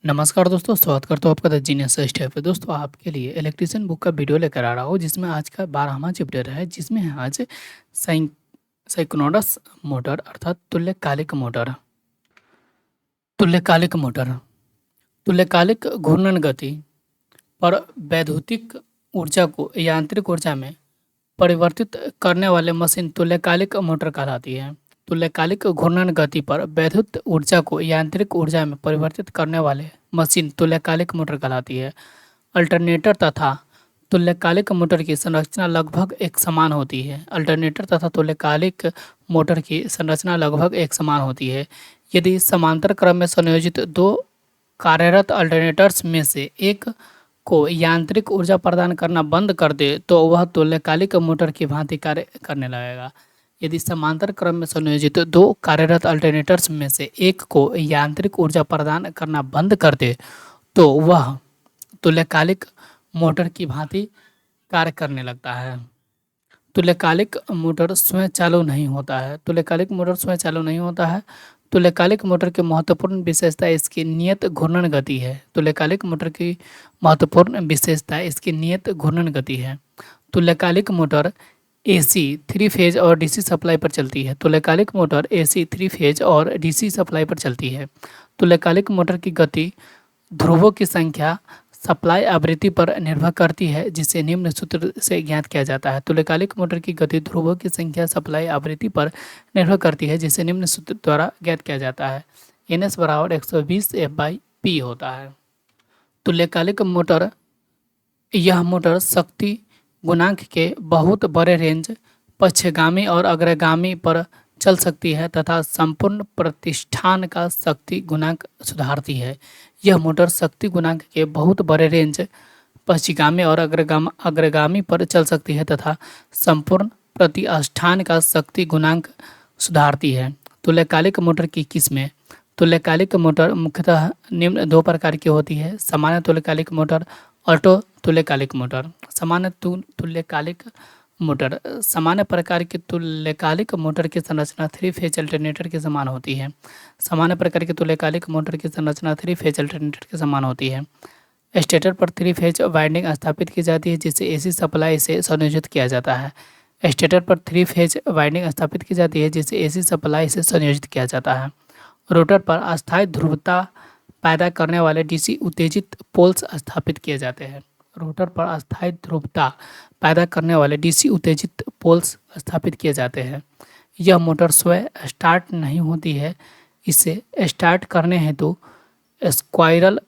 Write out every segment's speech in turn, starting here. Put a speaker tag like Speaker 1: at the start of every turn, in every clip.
Speaker 1: नमस्कार दोस्तों, स्वागत करता हूँ आपका द जीनियस स्टेप पे। दोस्तों, आपके लिए इलेक्ट्रीशियन बुक का वीडियो लेकर आ रहा हूँ, जिसमें आज का 12वां चैप्टर है, जिसमें है आज साइन साइक्लोनस मोटर अर्थात तुल्यकालिक मोटर। तुल्यकालिक मोटर तुल्यकालिक घूर्णन गति पर वैद्युतिक ऊर्जा को यांत्रिक ऊर्जा में परिवर्तित करने वाले मशीन तुल्यकालिक मोटर कहलाती है। तुल्यकालिक घूर्णन गति पर वैद्युत ऊर्जा को यांत्रिक ऊर्जा में परिवर्तित करने वाले मशीन तुल्यकालिक मोटर कहलाती है। अल्टरनेटर तथा तुल्यकालिक मोटर की संरचना लगभग एक समान होती है। अल्टरनेटर तथा तुल्यकालिक मोटर की संरचना लगभग एक समान होती है। यदि समांतर क्रम में संयोजित दो कार्यरत अल्टरनेटर्स में से एक को यांत्रिक ऊर्जा प्रदान करना बंद कर दे तो वह तुल्यकालिक मोटर की भांति कार्य करने लगेगा। यदि समांतर क्रम में संयोजित दो कार्यरत अल्टरनेटर्स में से एक को यांत्रिक ऊर्जा प्रदान करना बंद कर दे तो वह तुल्यकालिक मोटर की भांति कार्य करने लगता है। तुल्यकालिक मोटर स्वयं चालू नहीं होता है। तुल्यकालिक मोटर स्वयं चालू नहीं होता है। तुल्यकालिक मोटर की महत्वपूर्ण विशेषता इसकी नियत घूर्णन गति है। तुल्यकालिक मोटर की महत्वपूर्ण विशेषता इसकी नियत घूर्णन गति है। तुल्यकालिक मोटर एसी 3 फेज और डीसी सप्लाई पर चलती है। तुल्यकालिक मोटर एसी 3 फेज और डीसी सप्लाई पर चलती है। तुल्यकालिक मोटर की गति ध्रुवों की संख्या सप्लाई आवृत्ति पर निर्भर करती है, जिसे निम्न सूत्र से ज्ञात किया जाता है। तुल्यकालिक मोटर की गति ध्रुवों की संख्या सप्लाई आवृत्ति पर निर्भर करती है, जिसे निम्न सूत्र द्वारा ज्ञात किया जाता है। NS बराबर 120 F/P होता है। तुल्यकालिक मोटर यह मोटर शक्ति गुणांक के बहुत बड़े रेंज पक्षगामी और अग्रगामी पर चल सकती है तथा संपूर्ण प्रतिष्ठान का शक्ति गुणांक सुधारती है। यह मोटर शक्ति गुणांक के बहुत बड़े रेंज पश्चिगामी और अग्रगामी पर चल सकती है तथा संपूर्ण प्रतिष्ठान का शक्ति गुणांक सुधारती है। तुल्यकालिक मोटर की किस्में। तुल्यकालिक मोटर मुख्यतः निम्न दो प्रकार की होती है: सामान्य तुल्यकालिक मोटर, ऑटो तुल्यकालिक मोटर। सामान्य तुल्यकालिक मोटर। सामान्य प्रकार की तुल्यकालिक मोटर की संरचना 3 फेज अल्टरनेटर के समान होती है। सामान्य प्रकार की तुल्यकालिक मोटर की संरचना 3 फेज अल्टरनेटर के समान होती है। स्टेटर पर 3 फेज वाइंडिंग स्थापित की जाती है, जिसे एसी सप्लाई से संयोजित किया जाता है। स्टेटर पर 3 फेज वाइंडिंग स्थापित की जाती है, जिसे एसी सप्लाई से संयोजित किया जाता है। रोटर पर अस्थायी ध्रुवता पैदा करने वाले डीसी उत्तेजित पोल्स स्थापित किए जाते हैं। रोटर पर अस्थायी ध्रुवता पैदा करने वाले डीसी उत्तेजित पोल्स स्थापित किए जाते हैं। यह मोटर स्वयं स्टार्ट नहीं होती है। इसे स्टार्ट करने हेतु स्क्वायरल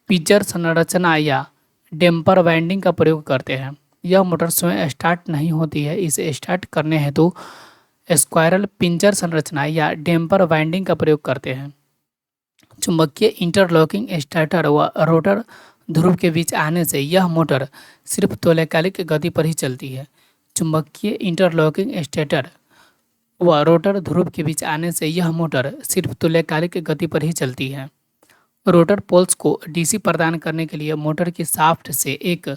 Speaker 1: पिजर संरचना या डैम्पर वाइंडिंग का प्रयोग करते हैं। यह मोटर स्वयं स्टार्ट नहीं होती है। इसे स्टार्ट करने हेतु स्क्वायरल पिंजर संरचना या डैम्पर वाइंडिंग का प्रयोग करते हैं। चुंबकीय इंटरलॉकिंग स्टार्टर व रोटर ध्रुव के बीच आने से यह मोटर सिर्फ तुल्यकालिक गति पर ही चलती है। चुंबकीय इंटरलॉकिंग स्टेटर व रोटर ध्रुव के बीच आने से यह मोटर सिर्फ तुल्यकालिक गति पर ही चलती है। रोटर पोल्स को डीसी प्रदान करने के लिए मोटर की शाफ्ट से एक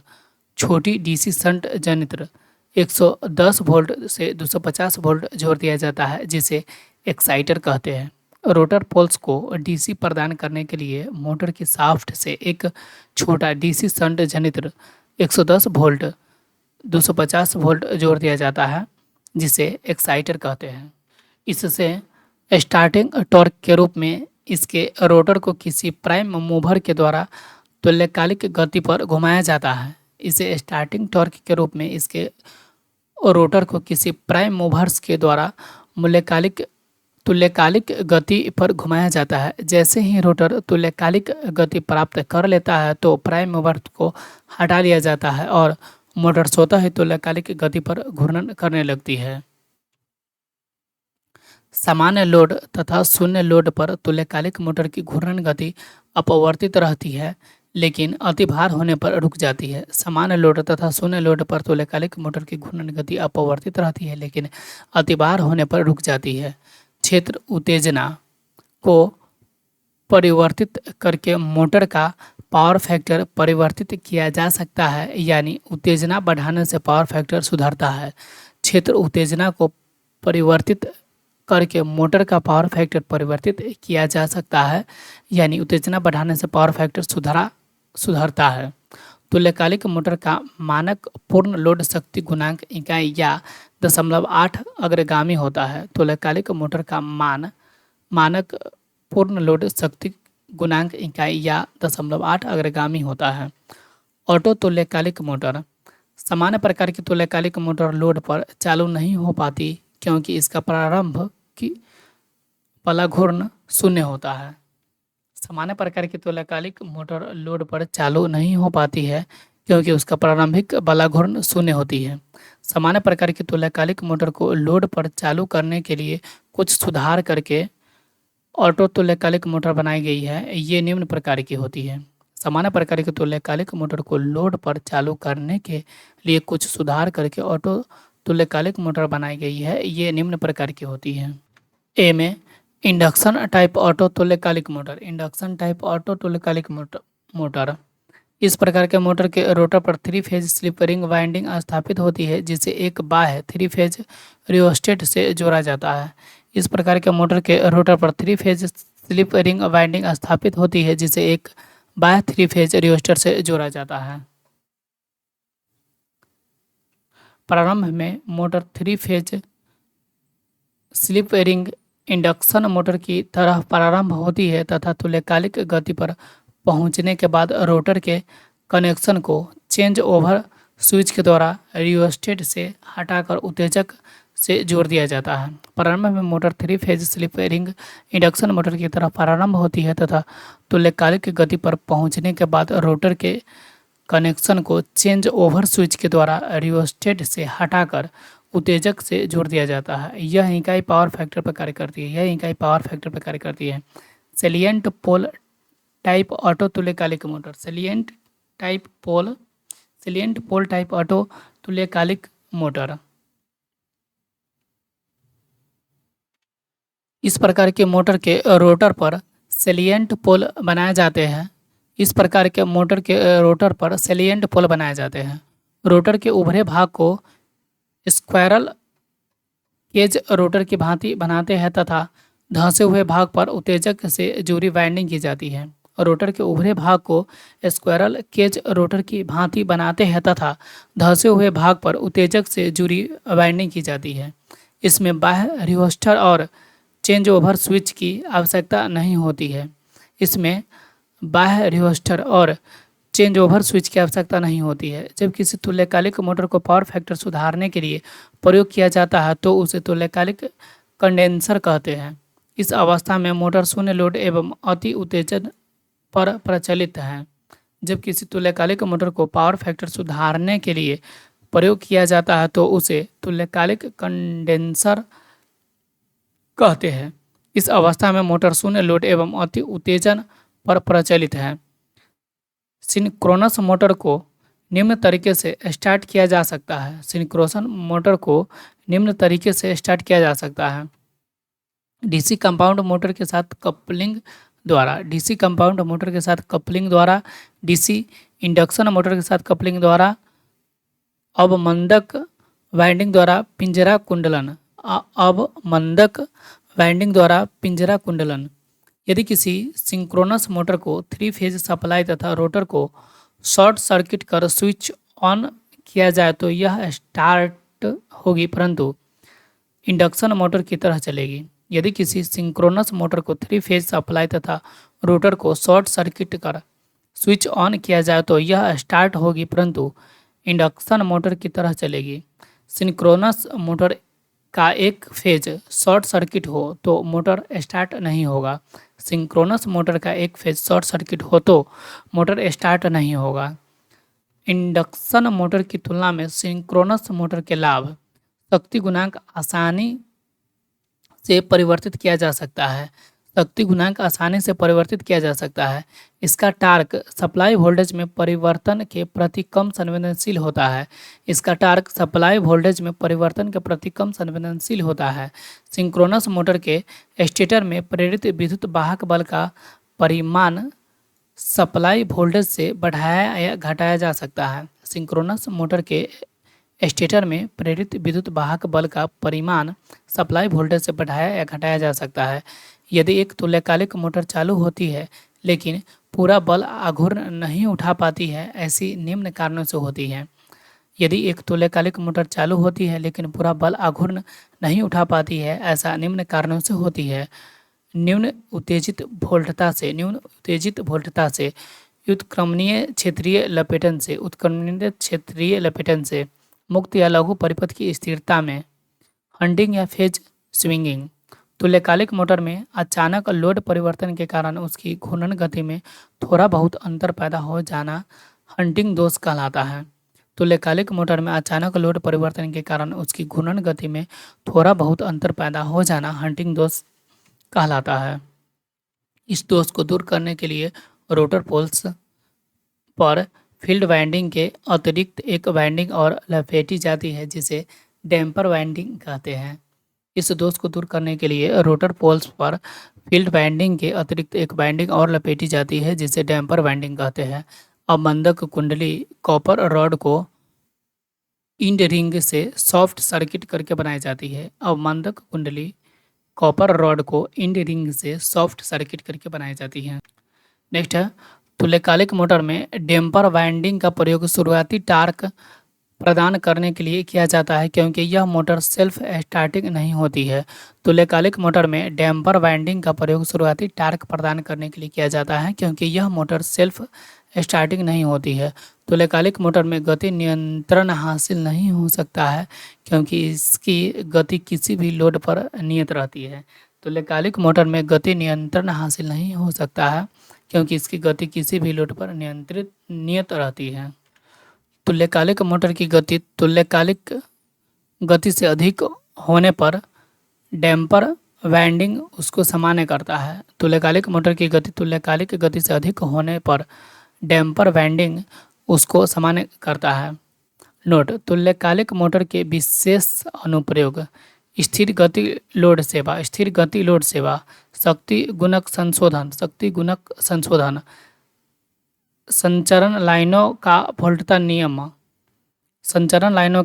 Speaker 1: छोटी डीसी शंट जनित्र 110 वोल्ट से 250 वोल्ट जोड़ दिया जाता है, जिसे एक्साइटर कहते हैं। रोटर पोल्स को डीसी प्रदान करने के लिए मोटर की शाफ्ट से एक छोटा डीसी शंट जनित्र 110 वोल्ट 250 वोल्ट जोड़ दिया जाता है, जिसे एक्साइटर कहते हैं। इससे स्टार्टिंग टॉर्क के रूप में इसके रोटर को किसी प्राइम मूवर के द्वारा तुल्यकालिक गति पर घुमाया जाता है। इसे स्टार्टिंग टॉर्क के रूप में इसके रोटर को किसी प्राइम मूवर्स के द्वारा तुल्यकालिक गति पर घुमाया जाता है। जैसे ही रोटर तुल्यकालिक गति प्राप्त कर लेता है तो प्राइम मूवर को हटा लिया जाता है और मोटर स्वतः ही तुल्यकालिक गति पर घूर्णन करने लगती है। सामान्य लोड तथा शून्य लोड पर तुल्यकालिक मोटर की घूर्णन गति अपवर्तित रहती है, लेकिन अतिभार होने पर रुक जाती है। सामान्य लोड तथा शून्य लोड पर तुल्यकालिक मोटर की घूर्णन गति अपवर्तित रहती है, लेकिन अतिभार होने पर रुक जाती है। क्षेत्र उत्तेजना को परिवर्तित करके मोटर का पावर फैक्टर परिवर्तित किया जा सकता है, यानी उत्तेजना बढ़ाने से पावर फैक्टर सुधरता है। क्षेत्र उत्तेजना को परिवर्तित करके मोटर का पावर फैक्टर परिवर्तित किया जा सकता है, यानी उत्तेजना बढ़ाने से पावर फैक्टर सुधरता है। तुल्यकालिक मोटर का मानक पूर्ण लोड शक्ति गुणांक इकाई या 0.8 अग्रगामी होता है। तुल्यकालिक मोटर का मानक पूर्ण लोड शक्ति गुणांक इकाई या 0.8 अग्रगामी होता है। ऑटो तुल्यकालिक मोटर। सामान्य प्रकार की तुल्यकालिक मोटर लोड पर चालू नहीं हो पाती क्योंकि इसका प्रारंभ की वाला घूर्ण शून्य होता है। सामान्य प्रकार की तुल्यकालिक मोटर लोड पर चालू नहीं हो पाती है क्योंकि उसका प्रारंभिक वाला घूर्ण शून्य होती है। सामान्य प्रकार की तुल्यकालिक मोटर को लोड पर चालू करने के लिए कुछ सुधार करके ऑटो तुल्यकालिक मोटर बनाई गई है। ये निम्न प्रकार की होती है। सामान्य प्रकार की तुल्यकालिक मोटर को लोड पर चालू करने के लिए कुछ सुधार करके ऑटो तुल्यकालिक मोटर बनाई गई है। ये निम्न प्रकार की होती है। ए में इंडक्शन टाइप ऑटो तुल्यकालिक मोटर। इंडक्शन टाइप ऑटो तुल्यकालिक मोटर इस प्रकार के मोटर के रोटर पर 3 फेज स्लिप रिंग वाइंडिंग स्थापित होती है जिसे एक बाह्य 3 फेज रियोस्टेट से जोड़ा जाता है। इस प्रकार के मोटर के रोटर पर 3 फेज स्लिप रिंग वाइंडिंग स्थापित होती है जिसे एक बाह्य 3 फेज रियोस्टेट से जोड़ा जाता है। प्रारंभ में motor 3 phase slip ring induction motor की तरह प्रारंभ होती है तथा तुल्यकालिक गति पर पहुंचने के बाद रोटर के कनेक्शन को चेंज ओवर स्विच के द्वारा रियोस्टेट से हटाकर उत्तेजक से जोड़ दिया जाता है। प्रारंभ में motor 3 phase slip ring induction motor की तरह प्रारंभ होती है तथा तुल्यकालिक गति पर पहुंचने के बाद रोटर के कनेक्शन को चेंज ओवर स्विच के द्वारा रियोस्टेट से हटाकर उत्तेजक से जोड़ दिया जाता है। यह इकाई पावर फैक्टर पर कार्य करती है। सेलिएंट पोल टाइप ऑटो तुल्यकालिक मोटर। सेलिएंट पोल टाइप ऑटो तुल्यकालिक मोटर इस प्रकार के मोटर के रोटर पर सेलिएंट पोल बनाए जाते हैं। रोटर के उभरे भाग को स्क्वायरल केज रोटर की भांति बनाते हैं तथा धंसे हुए भाग पर उत्तेजक से जुड़ी वाइंडिंग की जाती है। रोटर के उभरे भाग को स्क्वायरल केज रोटर की भांति बनाते हैं तथा धंसे हुए भाग पर उत्तेजक से जुड़ी वाइंडिंग की जाती है। इसमें बाह्य रियोस्टर और चेंज ओवर स्विच की आवश्यकता नहीं होती है। जब किसी तुल्यकालिक मोटर को पावर फैक्टर सुधारने के लिए प्रयोग किया जाता है तो उसे तुल्यकालिक कंडेंसर कहते हैं। इस अवस्था में मोटर शून्य लोड एवं अति उत्तेजन पर प्रचलित है। जब किसी तुल्यकालिक मोटर को पावर फैक्टर सुधारने के लिए प्रयोग किया जाता है तो उसे तुल्यकालिक कंडेंसर कहते हैं। इस अवस्था में मोटर शून्य लोड एवं अति उत्तेजन पर प्रचलित है। सिंक्रोनस मोटर को निम्न तरीके से स्टार्ट किया जा सकता है। डीसी कंपाउंड मोटर के साथ कपलिंग द्वारा, डीसी इंडक्शन मोटर के साथ कपलिंग द्वारा, अवमंदक वाइंडिंग द्वारा पिंजरा कुंडलन। यदि किसी सिंक्रोनस मोटर को 3 फेज सप्लाई तथा रोटर को शॉर्ट सर्किट कर स्विच ऑन किया जाए तो यह स्टार्ट होगी परंतु इंडक्शन मोटर की तरह चलेगी। यदि किसी सिंक्रोनस मोटर को 3 फेज सप्लाई तथा रोटर को शॉर्ट सर्किट कर स्विच ऑन किया जाए तो यह स्टार्ट होगी परंतु इंडक्शन मोटर की तरह चलेगी। सिंक्रोनस मोटर का एक फेज शॉर्ट सर्किट हो तो मोटर स्टार्ट नहीं होगा। इंडक्शन मोटर की तुलना में सिंक्रोनस मोटर के लाभ: शक्ति गुणांक आसानी से परिवर्तित किया जा सकता है। इसका टार्क सप्लाई वोल्टेज में परिवर्तन के प्रति कम संवेदनशील होता है। सिंक्रोनस मोटर के स्टेटर में प्रेरित विद्युत वाहक बल का परिमाण सप्लाई वोल्टेज से बढ़ाया या घटाया जा सकता है। सिंक्रोनस मोटर के स्टेटर में प्रेरित विद्युत वाहक बल का परिमाण सप्लाई वोल्टेज से बढ़ाया या घटाया जा सकता है। यदि एक तुल्यकालिक मोटर चालू होती है लेकिन पूरा बल आघूर्ण नहीं उठा पाती है, ऐसी निम्न कारणों से होती है। यदि एक तुल्यकालिक मोटर चालू होती है लेकिन पूरा बल आघूर्ण नहीं उठा पाती है, ऐसा निम्न कारणों से होती है। निम्न उत्तेजित वोल्टता से उत्क्रमणीय क्षेत्रीय लपेटन से मुक्त या लघु परिपथ की स्थिरता में हंटिंग या फेज स्विंगिंग। तुल्यकालिक मोटर में अचानक लोड परिवर्तन के कारण उसकी घूर्णन गति में थोड़ा बहुत अंतर पैदा हो जाना हंटिंग दोष कहलाता है। तुल्यकालिक मोटर में अचानक लोड परिवर्तन के कारण उसकी घूर्णन गति में थोड़ा बहुत अंतर पैदा हो जाना हंटिंग दोष कहलाता है। इस दोष को दूर करने के लिए रोटर पोल्स पर फील्ड वाइंडिंग के अतिरिक्त एक वाइंडिंग और लपेटी जाती है जिसे डैम्पर वाइंडिंग कहते हैं। इस दोष को दूर करने के लिए रोटर पोल्स पर फील्ड वाइंडिंग के अतिरिक्त एक वाइंडिंग और लपेटी जाती है जिसे डैम्पर वाइंडिंग कहते हैं। अवमंदक कुंडली कॉपर रॉड को इंड रिंग से सॉफ्ट सर्किट करके बनाई जाती है। अवमंदक कुंडली कॉपर रॉड को इंड रिंग से सॉफ्ट सर्किट करके बनाई जाती है। नेक्स्ट है, तुल्यकालिक मोटर में डैम्पर वाइंडिंग का प्रयोग शुरुआती टार्क प्रदान करने के लिए किया जाता है क्योंकि यह मोटर सेल्फ स्टार्टिंग नहीं होती है। तुल्यकालिक मोटर में डैम्पर वाइंडिंग का प्रयोग शुरुआती टार्क प्रदान करने के लिए किया जाता है क्योंकि यह मोटर सेल्फ स्टार्टिंग नहीं होती है। तुल्यकालिक मोटर में गति नियंत्रण हासिल नहीं हो सकता है क्योंकि इसकी गति किसी भी लोड पर नियत रहती है। तुल्यकालिक मोटर में गति नियंत्रण हासिल नहीं हो सकता है क्योंकि इसकी गति किसी भी लोड पर नियत रहती है। तुल्यकालिक मोटर की गति तुल्यकालिक गति से अधिक होने पर डैम्पर वाइंडिंग उसको सामान्य करता है। तुल्यकालिक मोटर की गति तुल्यकालिक गति से अधिक होने पर डैम्पर वाइंडिंग उसको सामान्य करता है। नोट: तुल्यकालिक मोटर के विशेष अनुप्रयोग: स्थिर गति लोड सेवा, शक्ति गुणक संशोधन, संचरण लाइनों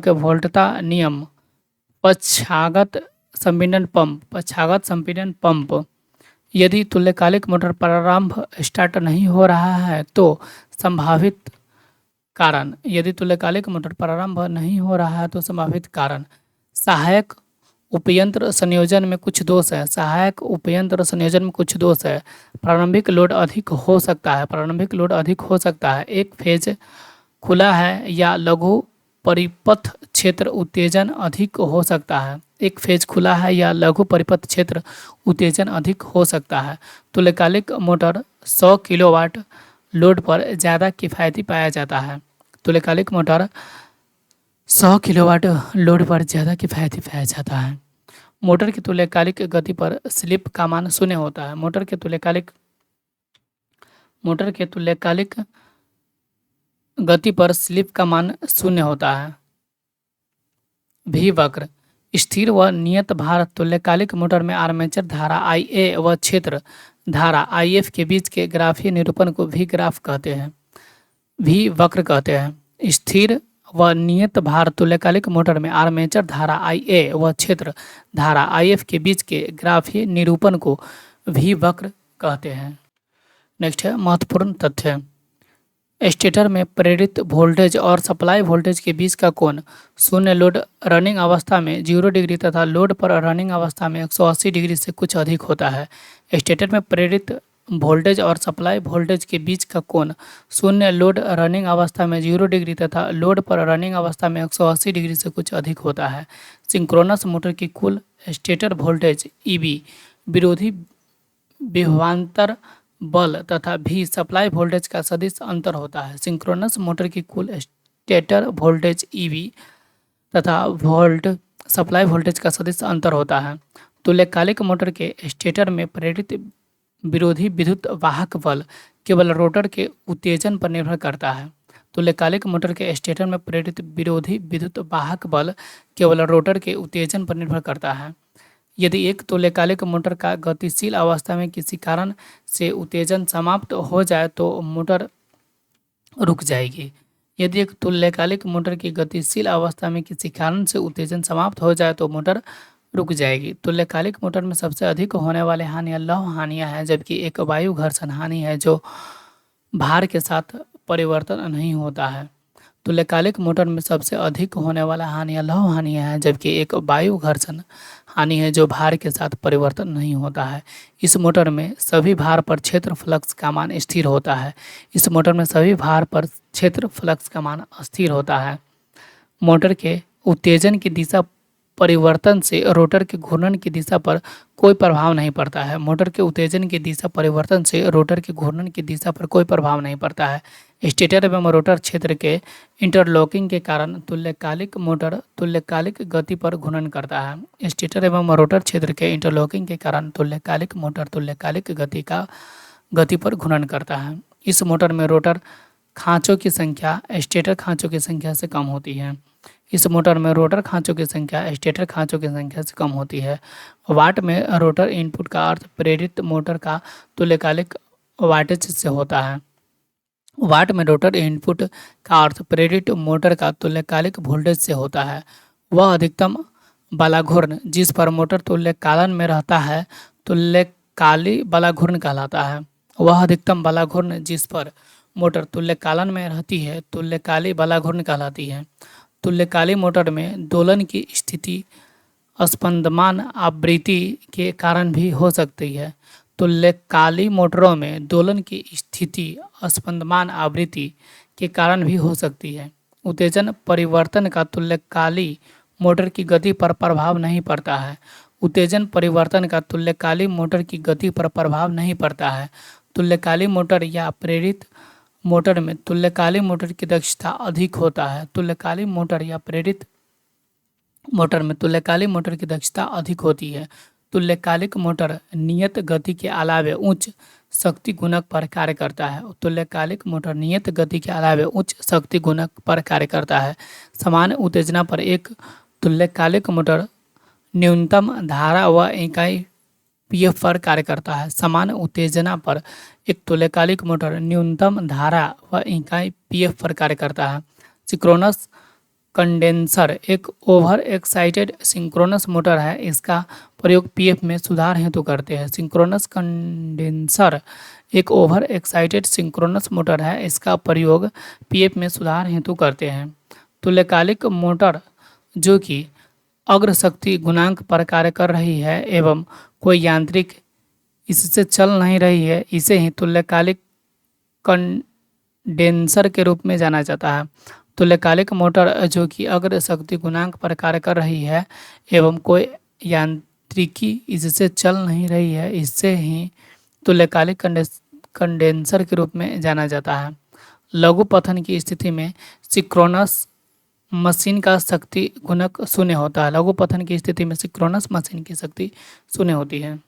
Speaker 1: के वोल्टता नियम, पक्षाघात संपीड़न पंप। यदि तुल्यकालिक मोटर प्रारंभ स्टार्ट नहीं हो रहा है तो संभावित कारण सहायक उपयंत्र संयोजन में कुछ दोष है। प्रारंभिक लोड अधिक हो सकता है। एक फेज खुला है या लघु परिपथ क्षेत्र उत्तेजन अधिक हो सकता है। तुल्यकालिक मोटर 100 किलोवाट लोड पर ज़्यादा किफ़ायती पाया जाता है। मोटर की तुल्यकालिक गति पर स्लिप का मान शून्य होता है। मोटर के तुल्यकालिक गति पर स्लिप का मान शून्य होता है। भी वक्र: स्थिर व नियत भार तुल्यकालिक मोटर में आर्मेचर धारा IA व क्षेत्र धारा IF के बीच के ग्राफीय निरूपण को भी ग्राफ कहते हैं। भी वक्र कहते हैं। स्थिर व नियत भार तुल्यकालिक मोटर में आर्मेचर धारा IA व क्षेत्र धारा IF के बीच के ग्राफीय निरूपण को भी वक्र कहते हैं। नेक्स्ट है, महत्वपूर्ण तथ्य: स्टेटर में प्रेरित वोल्टेज और सप्लाई वोल्टेज के बीच का कोण शून्य लोड रनिंग अवस्था में 0 डिग्री तथा लोड पर रनिंग अवस्था में 180 डिग्री से कुछ अधिक होता है। स्टेटर में प्रेरित वोल्टेज और सप्लाई वोल्टेज के बीच का कोण शून्य लोड रनिंग अवस्था में 0 डिग्री तथा लोड पर रनिंग अवस्था में 180 डिग्री से कुछ अधिक होता है। सिंक्रोनस मोटर की कुल स्टेटर वोल्टेज EB विरोधी विभवांतर बल तथा भी सप्लाई वोल्टेज का सदिश अंतर होता है। सिंक्रोनस मोटर की कुल स्टेटर वोल्टेज EB तथा सप्लाई वोल्टेज का सदिश अंतर होता है। तुल्यकालिक मोटर के स्टेटर में प्रेरित विरोधी विद्युत वाहक बल केवल रोटर के उत्तेजन पर निर्भर करता है। तुल्यकालिक मोटर के स्टेटर में प्रेरित विरोधी विद्युत वाहक बल केवल रोटर के उत्तेजन पर निर्भर करता है। यदि एक तुल्यकालिक मोटर का गतिशील अवस्था में किसी कारण से उत्तेजन समाप्त हो जाए तो मोटर रुक जाएगी। यदि एक तुल्यकालिक मोटर की गतिशील अवस्था में किसी कारण से उत्तेजन समाप्त हो जाए तो मोटर रुक जाएगी। तुल्यकालिक मोटर में सबसे अधिक होने वाले हानियाँ लौह हानियाँ हैं, जबकि एक वायु घर्षण हानि है जो भार के साथ परिवर्तन नहीं होता है। तुल्यकालिक मोटर में सबसे अधिक होने वाला हानियाँ लौह हानियाँ हैं, जबकि एक वायु घर्षण हानि है जो भार के साथ परिवर्तन नहीं होता है। इस मोटर में सभी भार पर क्षेत्र फ्लक्स का मान स्थिर होता है। इस मोटर में सभी भार पर क्षेत्र फ्लक्स का मान स्थिर होता है। मोटर के उत्तेजन की दिशा परिवर्तन से रोटर के घूर्णन की दिशा पर कोई प्रभाव नहीं पड़ता है। मोटर के उत्तेजन की दिशा परिवर्तन से रोटर के घूर्णन की दिशा पर कोई प्रभाव नहीं पड़ता है। स्टेटर एवं रोटर क्षेत्र के इंटरलॉकिंग के कारण तुल्यकालिक मोटर तुल्यकालिक गति पर घूर्णन करता है। स्टेटर एवं रोटर क्षेत्र के इंटरलॉकिंग के कारण तुल्यकालिक मोटर तुल्यकालिक गति पर घूर्णन करता है। इस मोटर में रोटर खांचों की संख्या स्टेटर खांचों की संख्या से कम होती है। इस मोटर में रोटर खांचों की संख्या स्टेटर खांचों की संख्या से कम होती है। वाट में रोटर इनपुट का अर्थ प्रेरित मोटर का तुल्यकालिक वाटेज से होता है। वाट में रोटर इनपुट का अर्थ प्रेरित मोटर का तुल्यकालिक वोल्टेज से होता है। वह अधिकतम बालाघूर्ण जिस पर मोटर तुल्यकालन में रहता है तुल्यकाली बालाघूर्ण कहलाता है। वह अधिकतम बालाघूर्ण जिस पर मोटर तुल्यकालन में रहती है तुल्यकाली बालाघूर्ण कहलाती है। तुल्यकाली मोटर में दोलन की स्थिति स्पंदमान आवृत्ति के कारण भी हो सकती है। तुल्यकाली मोटरों में दोलन की स्थिति स्पंदमान आवृत्ति के कारण भी हो सकती है। उत्तेजन परिवर्तन का तुल्यकाली मोटर की गति पर प्रभाव नहीं पड़ता है। उत्तेजन परिवर्तन का तुल्यकाली मोटर की गति पर प्रभाव नहीं पड़ता है। तुल्यकाली मोटर या प्रेरित मोटर में तुल्यकाली मोटर की दक्षता अधिक होता है। तुल्यकाली मोटर या प्रेरित मोटर में तुल्यकाली मोटर की दक्षता अधिक होती है। तुल्यकालिक मोटर नियत गति के अलावे उच्च शक्ति गुणक पर कार्य करता है। तुल्यकालिक मोटर नियत गति के अलावे उच्च शक्ति गुणक पर कार्य करता है। समान उत्तेजना पर एक तुल्यकालिक मोटर न्यूनतम धारा व इकाई पीएफ पर कार्य करता है। समान उत्तेजना पर एक तुल्यकालिक मोटर न्यूनतम धारा व इकाई पीएफ पर कार्य करता है। सिंक्रोनस कंडेंसर एक ओवर एक्साइटेड सिंक्रोनस मोटर है। इसका प्रयोग पीएफ में सुधार हेतु करते हैं। सिंक्रोनस कंडेंसर एक ओवर एक्साइटेड सिंक्रोनस मोटर है। इसका प्रयोग पीएफ में सुधार हेतु करते हैं। तुल्यकालिक मोटर जो कि अग्र शक्ति गुणांक पर कार्य कर रही है एवं कोई यांत्रिक इससे चल नहीं रही है, इसे ही तुल्यकालिक कंडेंसर के रूप में जाना जाता है। तुल्यकालिक मोटर जो कि अग्र शक्ति गुणांक पर कार्य कर रही है एवं कोई यांत्रिकी इससे चल नहीं रही है, इससे ही तुल्यकालिक कंडेंसर के रूप में जाना जाता है। लघु पतन की स्थिति में सिंक्रोनस मशीन का शक्ति गुणक शून्य होता है। लघु पतन की स्थिति में सिंक्रोनस मशीन की शक्ति शून्य होती है।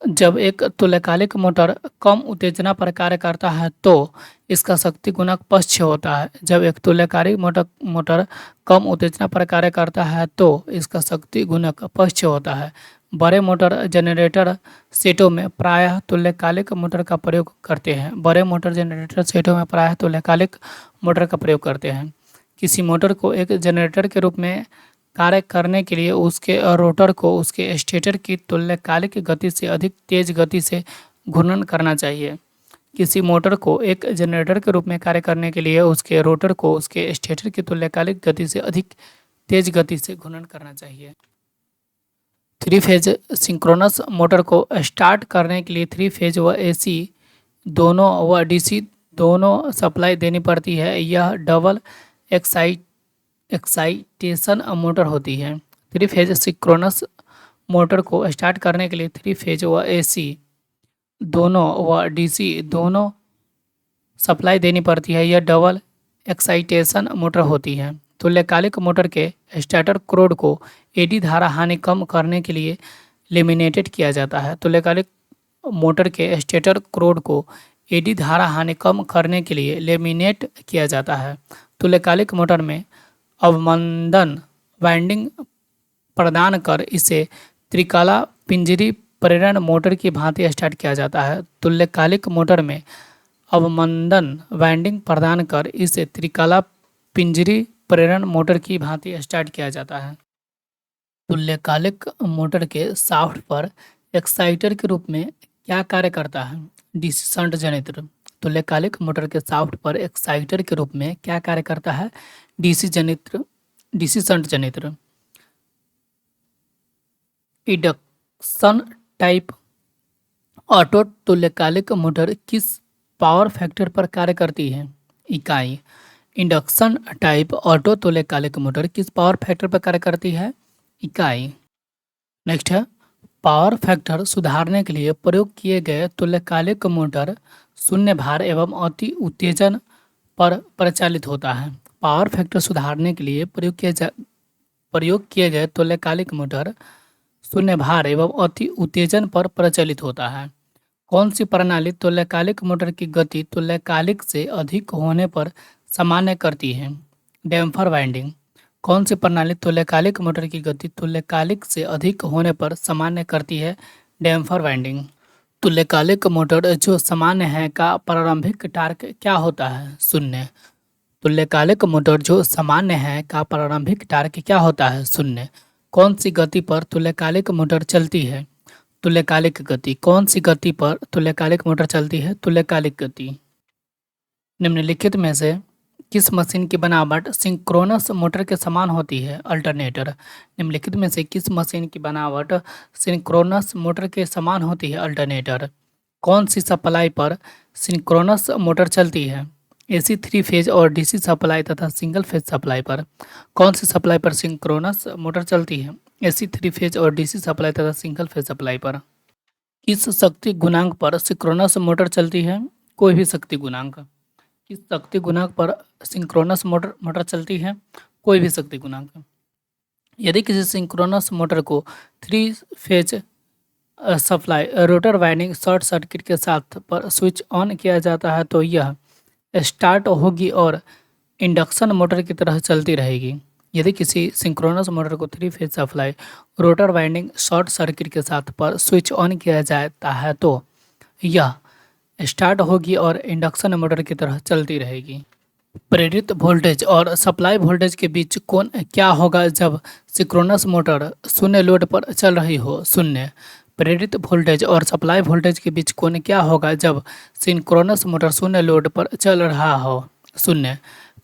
Speaker 1: जब एक तुल्यकालिक मोटर कम उत्तेजना पर कार्य करता है तो इसका शक्ति गुणक +6 होता है। जब एक तुल्यकालिक मोटर कम उत्तेजना पर कार्य करता है तो इसका शक्ति गुणक +6 होता है। बड़े मोटर जनरेटर सेटों में प्रायः तुल्यकालिक मोटर का प्रयोग करते हैं। बड़े मोटर जनरेटर सेटों में प्रायः तुल्यकालिक मोटर का प्रयोग करते हैं। किसी मोटर को एक जनरेटर के रूप में कार्य करने के लिए उसके रोटर को उसके स्टेटर की तुल्यकालिक गति से अधिक तेज गति से घूर्णन करना चाहिए। किसी मोटर को एक जनरेटर के रूप में कार्य करने के लिए उसके रोटर को उसके स्टेटर की तुल्यकालिक गति से अधिक तेज गति से घूर्णन करना चाहिए। 3 फेज सिंक्रोनस मोटर को स्टार्ट करने के लिए 3 फेज व एसी दोनों व डीसी दोनों सप्लाई देनी पड़ती है। यह डबल एक्साइटेशन मोटर होती है। 3 फेज सिंक्रोनस मोटर को स्टार्ट करने के लिए 3 फेज व एसी दोनों व डीसी दोनों सप्लाई देनी पड़ती है। यह डबल एक्साइटेशन मोटर होती है। तुल्यकालिक मोटर के स्टार्टर क्रोड को एडी धारा हानि कम करने के लिए लेमिनेटेड किया जाता है। तुल्यकालिक मोटर के स्टेटर क्रोड को एडी धारा हानि कम करने के लिए लेमिनेट किया जाता है। तुल्यकालिक मोटर में अवमंदन वाइंडिंग प्रदान कर इसे त्रिकला पिंजरी प्रेरण मोटर की भांति स्टार्ट किया जाता है। तुल्यकालिक मोटर में अवमंदन वाइंडिंग प्रदान कर इसे त्रिकला पिंजरी प्रेरण मोटर की भांति स्टार्ट किया जाता है। तुल्यकालिक मोटर के शाफ्ट पर एक्साइटर के रूप में क्या कार्य करता है? DC shunt generator. तुल्यकालिक मोटर के शाफ्ट पर एक्साइटर के रूप में क्या कार्य करता है? DC shunt generator. Induction type auto तुल्यकालिक मोटर किस पावर फैक्टर पर कार्य करती है? इकाई। इंडक्शन टाइप ऑटो तुल्यकालिक मोटर किस पावर फैक्टर पर कार्य करती है? इकाई। नेक्स्ट है, पावर फैक्टर सुधारने के लिए प्रयोग किए गए तुल्यकालिक मोटर शून्य भार एवं अति उत्तेजन पर प्रचालित होता है। पावर फैक्टर सुधारने के लिए प्रयोग किए गए तुल्यकालिक मोटर शून्य भार एवं अति उत्तेजन पर प्रचलित होता है। कौन सी प्रणाली तुल्यकालिक मोटर की गति तुल्यकालिक से अधिक होने पर सामान्य करती है? Damper winding. कौन सी प्रणाली तुल्यकालिक मोटर की गति तुल्यकालिक से अधिक होने पर सामान्य करती है? Damper winding. तुल्यकालिक मोटर जो सामान्य है का प्रारंभिक टार्क क्या होता है? शून्य। तुल्यकालिक मोटर जो सामान्य है का प्रारंभिक टार्क क्या होता है? शून्य। कौन सी गति पर तुल्यकालिक मोटर चलती है? तुल्यकालिक गति। कौन सी गति पर तुल्यकालिक मोटर चलती है? तुल्यकालिक गति। निम्नलिखित में से किस मशीन की बनावट सिंक्रोनस मोटर के समान होती है? अल्टरनेटर। निम्नलिखित में से किस मशीन की बनावट सिंक्रोनस मोटर के समान होती है? अल्टरनेटर। कौन सी सप्लाई पर सिंक्रोनस मोटर चलती है? एसी 3 फेज और डीसी सप्लाई तथा सिंगल फेज सप्लाई पर। कौन सी सप्लाई पर सिंक्रोनस मोटर चलती है? एसी 3 फेज और डीसी सप्लाई तथा सिंगल फेज सप्लाई पर। किस शक्ति गुणांक पर सिंक्रोनस मोटर चलती है? कोई भी शक्ति गुणांक। किस शक्ति गुणांक पर सिंक्रोनस मोटर चलती है? कोई भी शक्ति गुणांक। यदि किसी सिंक्रोनस मोटर को 3 phase supply rotor winding short circuit के साथ पर स्विच ऑन किया जाता है तो यह स्टार्ट होगी और इंडक्शन मोटर की तरह चलती रहेगी। यदि किसी सिंक्रोनस मोटर को 3 phase supply rotor winding short circuit के साथ पर स्विच ऑन किया जाता है तो यह स्टार्ट होगी और इंडक्शन मोटर की तरह चलती रहेगी। प्रेरित वोल्टेज और सप्लाई वोल्टेज के बीच कोण क्या होगा जब सिंक्रोनस मोटर शून्य लोड पर चल रही हो? शून्य। प्रेरित वोल्टेज और सप्लाई वोल्टेज के बीच कोण क्या होगा जब सिंक्रोनस मोटर शून्य लोड पर चल रहा हो? शून्य।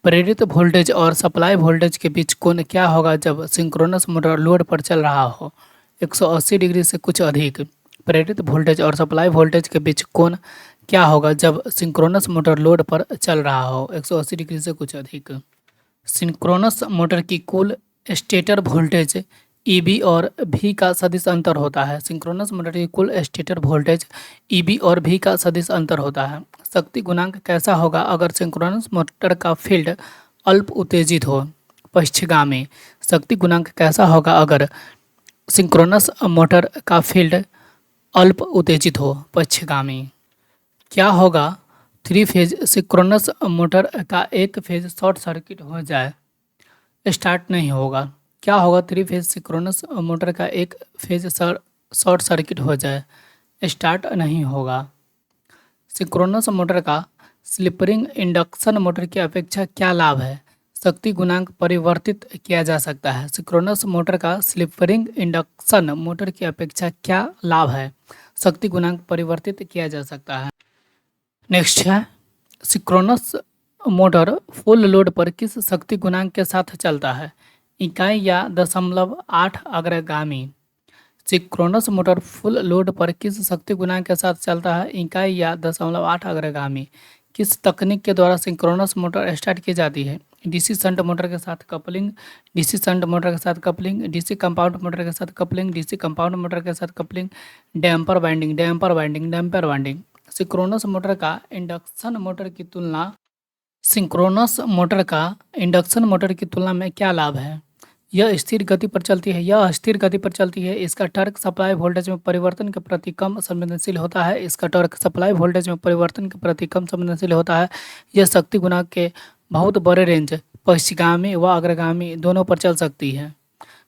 Speaker 1: प्रेरित वोल्टेज और सप्लाई वोल्टेज के बीच कोण क्या होगा जब सिंक्रोनस मोटर लोड पर चल रहा हो? 180 डिग्री से कुछ अधिक। प्रेरित वोल्टेज और सप्लाई वोल्टेज के बीच कोण क्या होगा जब सिंक्रोनस मोटर लोड पर चल रहा हो? 180 डिग्री से कुछ अधिक। सिंक्रोनस मोटर की कुल स्टेटर वोल्टेज ईबी और भी का सदिश अंतर होता है। सिंक्रोनस मोटर की कुल स्टेटर वोल्टेज ईबी और भी का सदिश अंतर होता है। शक्ति गुणांक कैसा होगा अगर सिंक्रोनस मोटर का फील्ड अल्प उत्तेजित हो? पश्चिगामी। शक्ति गुणांक कैसा होगा अगर सिंक्रोनस मोटर का फील्ड अल्प उत्तेजित हो? पश्चिगामी। क्या होगा 3 फेज सिंक्रोनस मोटर का एक फेज शॉर्ट सर्किट हो जाए? स्टार्ट नहीं होगा। क्या होगा 3 फेज सिंक्रोनस मोटर का एक फेज शॉर्ट सर्किट हो जाए? स्टार्ट नहीं होगा। सिंक्रोनस मोटर का स्लिप-रिंग इंडक्शन मोटर की अपेक्षा क्या लाभ है? शक्ति गुणांक परिवर्तित किया जा सकता है। सिंक्रोनस मोटर का स्लिप-रिंग इंडक्शन मोटर की अपेक्षा क्या लाभ है? शक्ति गुणांक परिवर्तित किया जा सकता है। नेक्स्ट है, सिंक्रोनस मोटर फुल लोड पर किस शक्ति गुणांक के साथ चलता है? इकाई या 0.8 अग्रगामी। सिंक्रोनस मोटर फुल लोड पर किस शक्ति गुणांक के साथ चलता है? इकाई या 0.8 अग्रगामी। किस तकनीक के द्वारा सिंक्रोनस मोटर स्टार्ट की जाती है? डीसी शंट मोटर के साथ कपलिंग, डीसी शंट मोटर के साथ कपलिंग, डीसी कंपाउंड मोटर के साथ कपलिंग, डीसी कंपाउंड मोटर के साथ coupling, damper winding, damper winding, damper winding. Synchronous motor का इंडक्शन मोटर की तुलना सिंक्रोनस मोटर का इंडक्शन मोटर की तुलना में क्या लाभ है? यह स्थिर गति पर चलती है। यह स्थिर गति पर चलती है। इसका टॉर्क सप्लाई वोल्टेज में परिवर्तन के प्रति कम संवेदनशील होता है। इसका टॉर्क सप्लाई वोल्टेज में परिवर्तन के प्रति कम संवेदनशील होता है। यह शक्ति गुणांक के बहुत बड़े रेंज पश्चिगामी व अग्रगामी दोनों पर चल सकती है।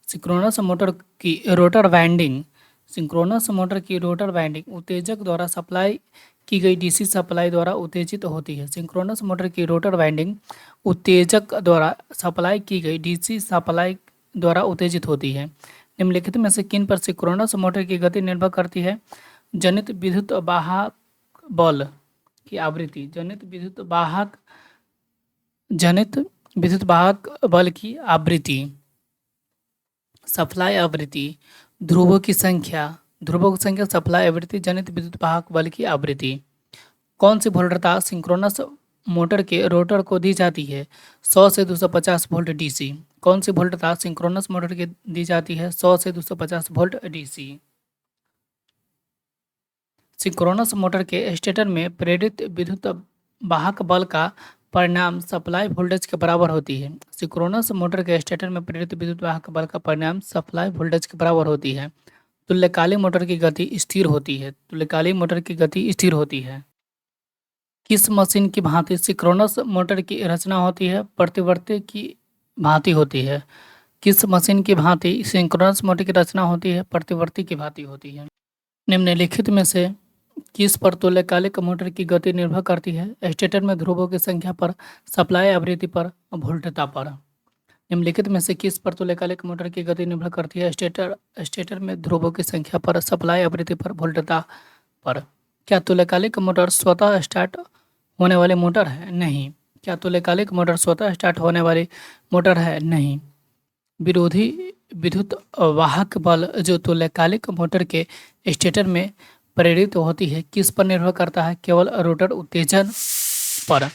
Speaker 1: सिंक्रोनस मोटर की रोटर वाइंडिंग सिंक्रोनस मोटर की रोटर वाइंडिंग उत्तेजक द्वारा सप्लाई की गई डीसी सप्लाई द्वारा उत्तेजित होती है। सिंक्रोनस मोटर की रोटर वाइंडिंग उत्तेजक द्वारा सप्लाई की गई डीसी सप्लाई द्वारा उत्तेजित होती है। निम्नलिखित में से किन पर सिंक्रोनस मोटर की गति निर्भर करती है? जनित विद्युत वाहक बल की आवृत्ति, जनित विद्युत वाहक बल की आवृत्ति, सप्लाई आवृत्ति, ध्रुवों की संख्या, सप्लाई आवृत्ति, जनित विद्युत वाहक बल की आवृत्ति। कौन सी वोल्टता सिंक्रोनस मोटर के रोटर को दी जाती है? 100 से 250 वोल्ट डीसी। कौन सी वोल्टता सिंक्रोनस मोटर की दी जाती है? 100 से 250 वोल्ट डीसी। सिंक्रोनस मोटर के स्टेटर में प्रेरित विद्युत वाहक बल का परिणाम सप्लाई वोल्टेज के बराबर होती है। सिंक्रोनस मोटर के स्टेटर में प्रेरित विद्युत वाहक बल का परिणाम सप्लाई वोल्टेज के बराबर होती है। तुल्यकालिक मोटर की गति स्थिर होती है। तुल्यकालिक मोटर की गति स्थिर होती है। किस मशीन की भांति सिंक्रोनस मोटर की रचना होती है? प्रतिवर्ती की भांति होती है। किस मशीन की भांति सिंक्रोनस मोटर की रचना होती है? प्रतिवर्ती की भांति होती है। निम्नलिखित में से किस पर तुल्यकालिक मोटर की गति निर्भर करती है? स्टेटर में ध्रुवों की संख्या पर, सप्लाई आवृत्ति पर, वोल्टता पर। निम्नलिखित में से किस पर तुल्यकालिक मोटर की गति निर्भर करती है? स्टेटर में ध्रुवों की संख्या पर, सप्लाई आवृत्ति पर, वोल्टता पर। क्या तुल्यकालिक मोटर स्वतः स्टार्ट होने वाली मोटर है? नहीं। क्या तुल्यकालिक मोटर स्वतः स्टार्ट होने वाली मोटर है? नहीं। विरोधी विद्युत वाहक बल जो तुल्यकालिक मोटर के स्टेटर में प्रेरित होती है किस पर निर्भर करता है? केवल रोटर उत्तेजन पर।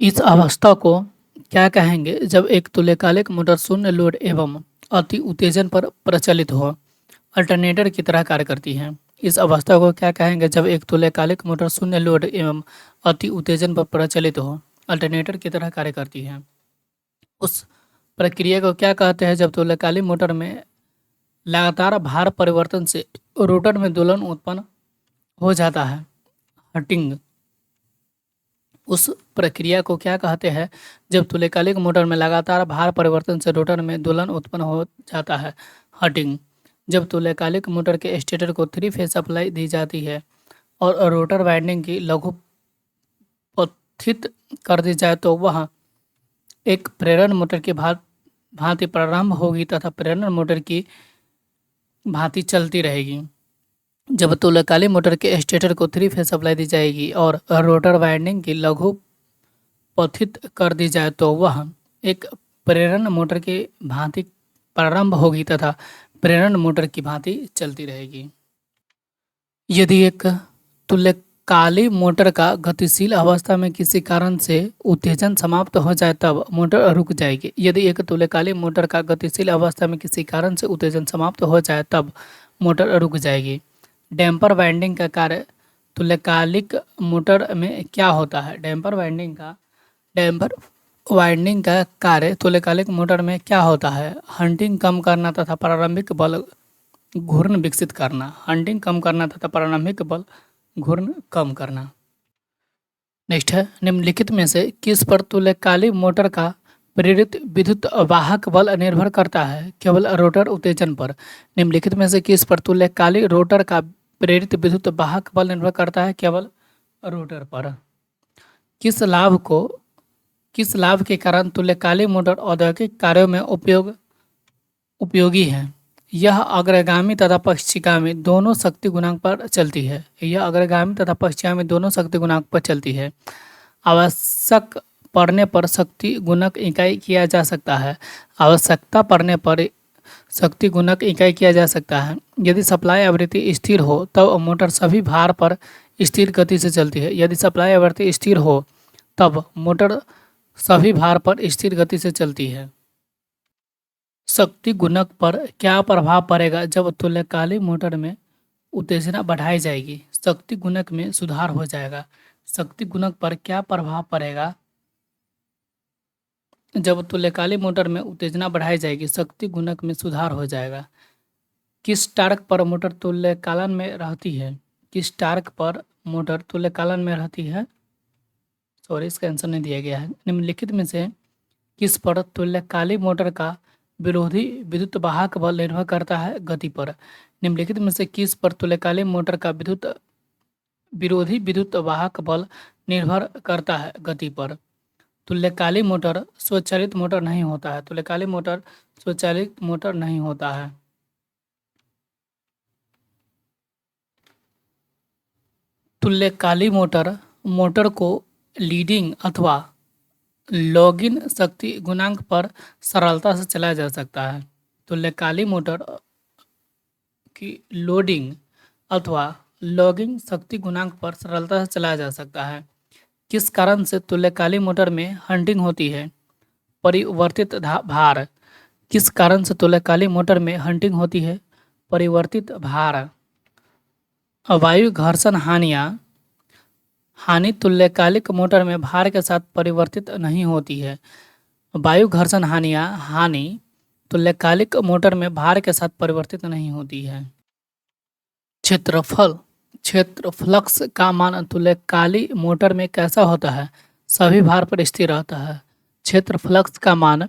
Speaker 1: इस अवस्था को क्या कहेंगे जब एक तुल्यकालिक मोटर शून्य लोड एवं अति उत्तेजन पर प्रचलित हो? अल्टरनेटर की तरह कार्य करती है। इस अवस्था को क्या कहेंगे जब एक तुल्यकालिक मोटर शून्य लोड एवं अति उत्तेजन पर प्रचलित हो? अल्टरनेटर की तरह कार्य करती है। उस प्रक्रिया को क्या कहते हैं जब तुल्यकालिक मोटर में लगातार भार परिवर्तन से रोटर में दोलन उत्पन्न हो जाता है? हटिंग। उस प्रक्रिया को क्या कहते हैं जब तुल्यकालिक मोटर में लगातार भार परिवर्तन से रोटर में दोलन उत्पन्न हो जाता है? हटिंग। जब तुल्यकालिक मोटर के स्टेटर को 3 फेज सप्लाई दी जाती है और रोटर वाइंडिंग की लघु पथित कर दी जाए तो वह एक प्रेरण मोटर की भांति प्रारंभ होगी तथा प्रेरण मोटर की भांति चलती रहेगी। जब तुल्यकालिक मोटर के स्टेटर को 3 फेज सप्लाई दी जाएगी और रोटर वाइंडिंग की लघु पथित कर दी जाए तो वह एक प्रेरण मोटर की भांति प्रारंभ होगी तथा प्रेरण मोटर की भांति चलती रहेगी। यदि एक तुल्यकालिक मोटर का गतिशील अवस्था में किसी कारण से उत्तेजन समाप्त हो जाए तब मोटर रुक जाएगी। यदि एक तुल्यकालिक मोटर का गतिशील अवस्था में किसी कारण से उत्तेजन समाप्त हो जाए तब मोटर रुक जाएगी। डैम्पर वाइंडिंग का कार्य तुल्यकालिक मोटर में क्या होता है? डैम्पर वाइंडिंग का कार्य तुल्यकालिक मोटर में क्या होता है? हंटिंग कम करना तथा प्रारंभिक बल घूर्णन विकसित करना। हंटिंग कम करना तथा प्रारंभिक बल घूर्णन कम करना। नेक्स्ट है, निम्नलिखित में से किस पर तुल्यकालिक मोटर का प्रेरित विद्युत वाहक बल निर्भर करता है? केवल रोटर उत्तेजन पर। निम्नलिखित में से किस पर तुल्यकालिक रोटर का प्रेरित विद्युत वाहक बल निर्भर करता है? केवल रोटर पर। किस लाभ के कारण तुल्यकालिक मोटर औद्योगिक कार्यों में उपयोगी है? यह अग्रगामी तथा पश्चिगामी दोनों शक्ति गुणांक पर चलती है। यह अग्रगामी तथा पश्चिगामी दोनों शक्ति गुणांक पर चलती है। आवश्यक पड़ने पर शक्ति गुणक इकाई किया जा सकता है। आवश्यकता पड़ने पर शक्ति गुणक इकाई किया जा सकता है। यदि सप्लाई आवृत्ति स्थिर हो तब मोटर सभी भार पर स्थिर गति से चलती है। यदि सप्लाई आवृत्ति स्थिर हो तब मोटर सभी भार पर स्थिर गति से चलती है। शक्ति गुणक पर क्या प्रभाव पड़ेगा जब तुल्यकालिक मोटर में उत्तेजना बढ़ाई जाएगी? शक्ति गुणक में सुधार हो जाएगा। शक्ति गुणक पर क्या प्रभाव पड़ेगा जब तुल्यकालिक मोटर में उत्तेजना बढ़ाई जाएगी? शक्ति गुणक में सुधार हो जाएगा। किस टार्क पर मोटर तुल्यकालन में रहती है? किस टार्क पर मोटर तुल्यकालन में रहती है? सॉरी, इसका आंसर नहीं दिया गया है। निम्नलिखित में से किस पर तुल्यकालिक मोटर का विरोधी विद्युत वाहक बल निर्भर करता है गति पर। निम्नलिखित में से किस पर तुल्यकालिक मोटर का विरोधी विद्युत वाहक बल निर्भर करता है गति पर? तुल्यकालिक मोटर स्वचालित मोटर नहीं होता है। तुल्यकालिक मोटर स्वचालित मोटर नहीं होता है। तुल्यकालिक मोटर मोटर को लीडिंग अथवा लॉगिन शक्ति गुणांक पर सरलता से चलाया जा सकता है। तुल्यकालिक मोटर की लोडिंग अथवा लॉगिंग शक्ति गुणांक पर सरलता से चलाया जा सकता है। किस कारण से तुल्यकालिक मोटर में हंटिंग होती है? परिवर्तित भार। किस कारण से तुल्यकालिक मोटर में हंटिंग होती है? परिवर्तित भार। वायु घर्षण हानि तुल्यकालिक मोटर में भार के साथ परिवर्तित नहीं होती है। वायु घर्षण हानि तुल्यकालिक मोटर में भार के साथ परिवर्तित नहीं होती है। क्षेत्रफ्लक्स का मान तुल्यकालिक मोटर में कैसा होता है? सभी भार पर स्थिर रहता है। क्षेत्रफ्लक्स का मान